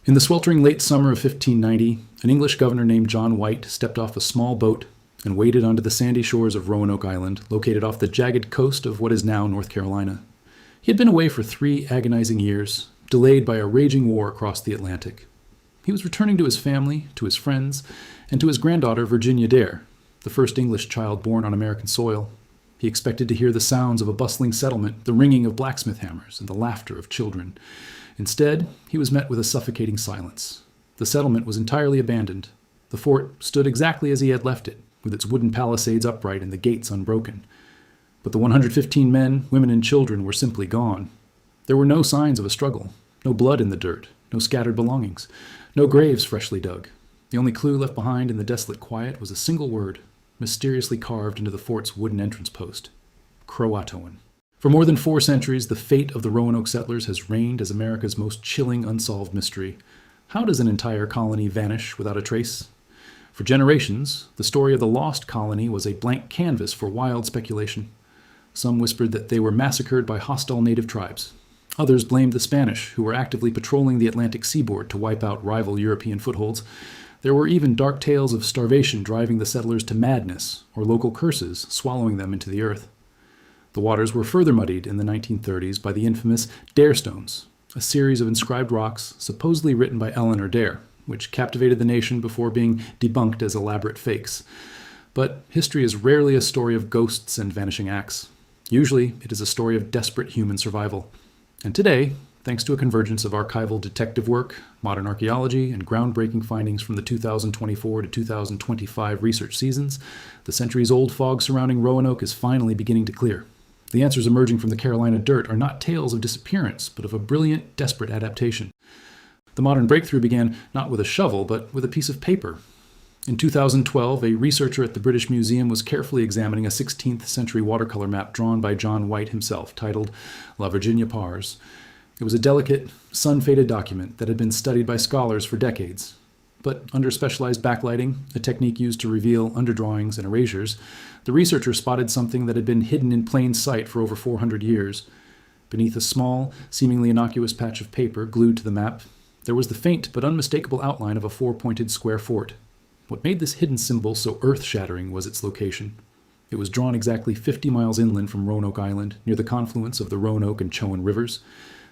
In the sweltering late summer of 1590, an English governor named John White stepped off a small boat and waded onto the sandy shores of Roanoke Island, located off the jagged coast of what is now North Carolina. He had been away for 3 agonizing years, delayed by a raging war across the Atlantic. He was returning to his family, to his friends, and to his granddaughter Virginia Dare, the first English child born on American soil. He expected to hear the sounds of a bustling settlement, the ringing of blacksmith hammers, and the laughter of children. Instead, he was met with a suffocating silence. The settlement was entirely abandoned. The fort stood exactly as he had left it, with its wooden palisades upright and the gates unbroken. But the 115 men, women, and children were simply gone. There were no signs of a struggle, no blood in the dirt, no scattered belongings, no graves freshly dug. The only clue left behind in the desolate quiet was a single word, mysteriously carved into the fort's wooden entrance post: CROATOAN. For more than 4 centuries, the fate of the Roanoke settlers has reigned as America's most chilling unsolved mystery. How does an entire colony vanish without a trace? For generations, the story of the lost colony was a blank canvas for wild speculation. Some whispered that they were massacred by hostile native tribes. Others blamed the Spanish, who were actively patrolling the Atlantic seaboard to wipe out rival European footholds. There were even dark tales of starvation driving the settlers to madness, or local curses swallowing them into the earth. The waters were further muddied in the 1930s by the infamous Dare Stones, a series of inscribed rocks supposedly written by Eleanor Dare, which captivated the nation before being debunked as elaborate fakes. But history is rarely a story of ghosts and vanishing acts. Usually, it is a story of desperate human survival. And today, thanks to a convergence of archival detective work, modern archaeology, and groundbreaking findings from the 2024 to 2025 research seasons, the centuries-old fog surrounding Roanoke is finally beginning to clear. The answers emerging from the Carolina dirt are not tales of disappearance, but of a brilliant, desperate adaptation. The modern breakthrough began not with a shovel, but with a piece of paper. In 2012, a researcher at the British Museum was carefully examining a 16th century watercolor map drawn by John White himself, titled La Virginia Pars. It was a delicate, sun-faded document that had been studied by scholars for decades. But under specialized backlighting, a technique used to reveal underdrawings and erasures, the researcher spotted something that had been hidden in plain sight for over 400 years. Beneath a small, seemingly innocuous patch of paper glued to the map, there was the faint but unmistakable outline of a 4-pointed square fort. What made this hidden symbol so earth-shattering was its location. It was drawn exactly 50 miles inland from Roanoke Island, near the confluence of the Roanoke and Chowan rivers.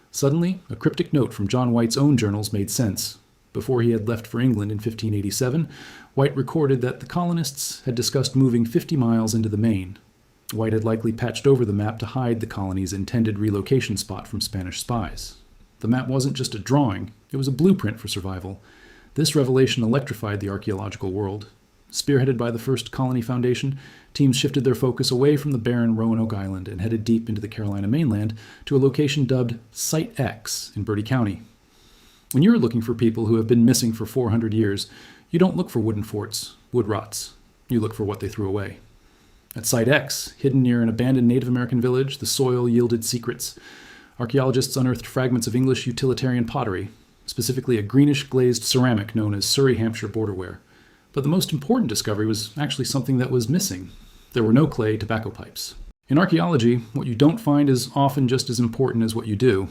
Suddenly, a cryptic note from John White's own journals made sense. Before he had left for England in 1587, White recorded that the colonists had discussed moving 50 miles into the Main. White had likely patched over the map to hide the colony's intended relocation spot from Spanish spies. The map wasn't just a drawing, it was a blueprint for survival. This revelation electrified the archaeological world. Spearheaded by the First Colony Foundation, teams shifted their focus away from the barren Roanoke Island and headed deep into the Carolina mainland to a location dubbed Site X in Bertie County. When you're looking for people who have been missing for 400 years, you don't look for wooden forts, wood rots. You look for what they threw away. At Site X, hidden near an abandoned Native American village, the soil yielded secrets. Archaeologists unearthed fragments of English utilitarian pottery, specifically a greenish-glazed ceramic known as Surrey Hampshire borderware. But the most important discovery was actually something that was missing. There were no clay tobacco pipes. In archaeology, what you don't find is often just as important as what you do.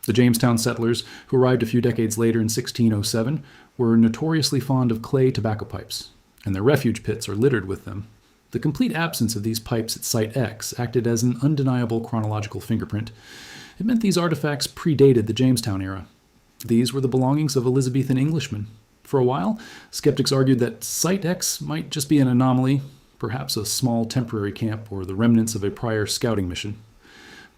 The Jamestown settlers, who arrived a few decades later in 1607, were notoriously fond of clay tobacco pipes, and their refuge pits are littered with them. The complete absence of these pipes at Site X acted as an undeniable chronological fingerprint. It meant these artifacts predated the Jamestown era. These were the belongings of Elizabethan Englishmen. For a while, skeptics argued that Site X might just be an anomaly, perhaps a small temporary camp or the remnants of a prior scouting mission.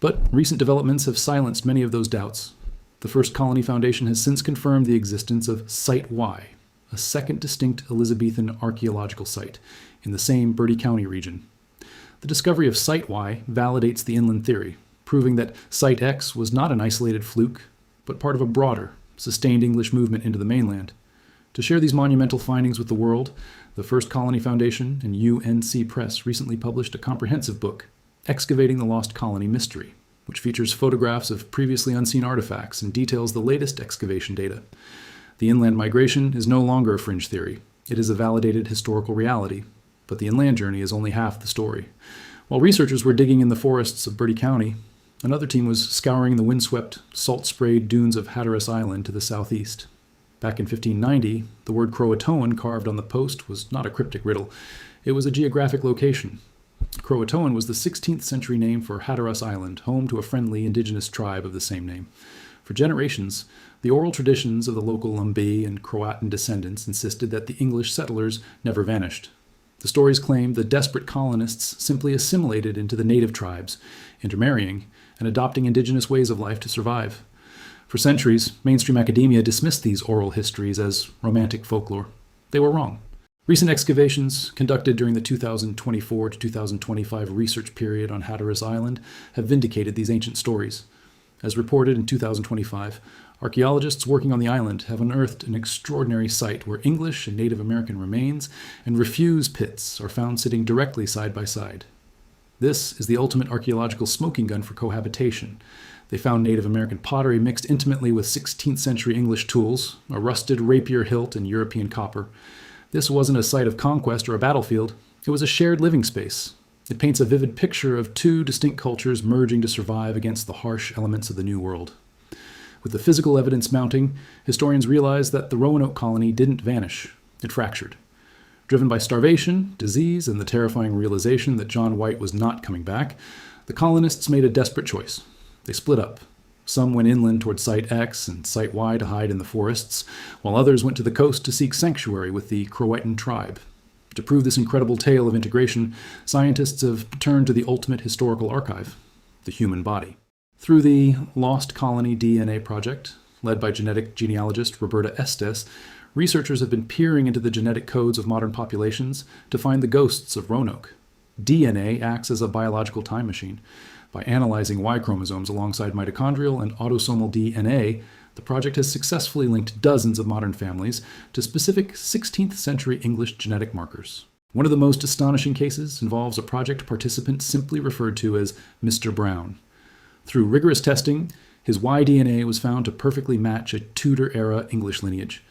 But recent developments have silenced many of those doubts. The First Colony Foundation has since confirmed the existence of Site Y, a second distinct Elizabethan archaeological site in the same Bertie County region. The discovery of Site Y validates the inland theory, proving that Site X was not an isolated fluke, but part of a broader, sustained English movement into the mainland. To share these monumental findings with the world, the First Colony Foundation and UNC Press recently published a comprehensive book, Excavating the Lost Colony Mystery, which features photographs of previously unseen artifacts and details the latest excavation data. The inland migration is no longer a fringe theory. It is a validated historical reality, but the inland journey is only half the story. While researchers were digging in the forests of Bertie County, another team was scouring the windswept, salt-sprayed dunes of Hatteras Island to the southeast. Back in 1590, the word CROATOAN carved on the post was not a cryptic riddle. It was a geographic location. CROATOAN was the 16th century name for Hatteras Island, home to a friendly indigenous tribe of the same name. For generations, the oral traditions of the local Lumbee and Croatan descendants insisted that the English settlers never vanished. The stories claimed the desperate colonists simply assimilated into the native tribes, intermarrying and adopting indigenous ways of life to survive. For centuries, mainstream academia dismissed these oral histories as romantic folklore. They were wrong. Recent excavations conducted during the 2024 to 2025 research period on Hatteras Island have vindicated these ancient stories. As reported in 2025, archaeologists working on the island have unearthed an extraordinary site where English and Native American remains and refuse pits are found sitting directly side by side. This is the ultimate archaeological smoking gun for cohabitation. They found Native American pottery mixed intimately with 16th century English tools, a rusted rapier hilt, and European copper. This wasn't a site of conquest or a battlefield. It was a shared living space. It paints a vivid picture of two distinct cultures merging to survive against the harsh elements of the New World. With the physical evidence mounting, historians realized that the Roanoke colony didn't vanish. It fractured. Driven by starvation, disease, and the terrifying realization that John White was not coming back, the colonists made a desperate choice. They split up. Some went inland toward Site X and Site Y to hide in the forests, while others went to the coast to seek sanctuary with the CROATOAN tribe. To prove this incredible tale of integration, scientists have turned to the ultimate historical archive, the human body. Through the Lost Colony DNA project, led by genetic genealogist Roberta Estes, researchers have been peering into the genetic codes of modern populations to find the ghosts of Roanoke. DNA acts as a biological time machine. By analyzing Y chromosomes alongside mitochondrial and autosomal DNA, the project has successfully linked dozens of modern families to specific 16th century English genetic markers. One of the most astonishing cases involves a project participant simply referred to as Mr. Brown. Through rigorous testing, his Y DNA was found to perfectly match a Tudor-era English lineage.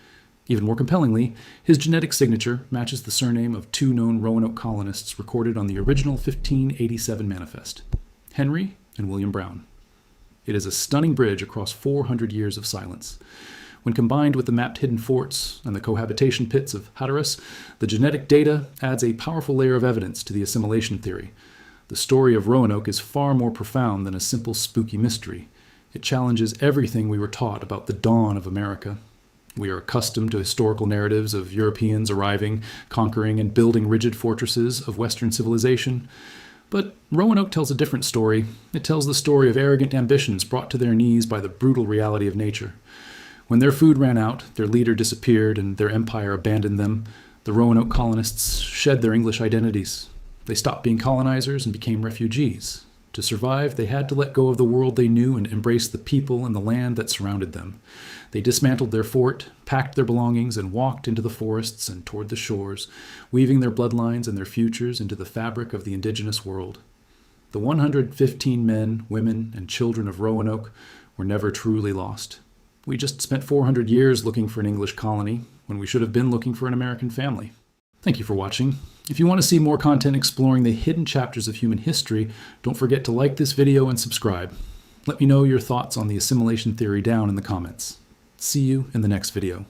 Even more compellingly, his genetic signature matches the surname of two known Roanoke colonists recorded on the original 1587 manifest, Henry and William Brown. It is a stunning bridge across 400 years of silence. When combined with the mapped hidden forts and the cohabitation pits of Hatteras, the genetic data adds a powerful layer of evidence to the assimilation theory. The story of Roanoke is far more profound than a simple spooky mystery. It challenges everything we were taught about the dawn of America. We are accustomed to historical narratives of Europeans arriving, conquering, and building rigid fortresses of Western civilization. But Roanoke tells a different story. It tells the story of arrogant ambitions brought to their knees by the brutal reality of nature. When their food ran out, their leader disappeared, and their empire abandoned them, the Roanoke colonists shed their English identities. They stopped being colonizers and became refugees. To survive, they had to let go of the world they knew and embrace the people and the land that surrounded them. They dismantled their fort, packed their belongings, and walked into the forests and toward the shores, weaving their bloodlines and their futures into the fabric of the indigenous world. The 115 men, women, and children of Roanoke were never truly lost. We just spent 400 years looking for an English colony when we should have been looking for an American family. Thank you for watching. If you want to see more content exploring the hidden chapters of human history, don't forget to like this video and subscribe. Let me know your thoughts on the assimilation theory down in the comments. See you in the next video.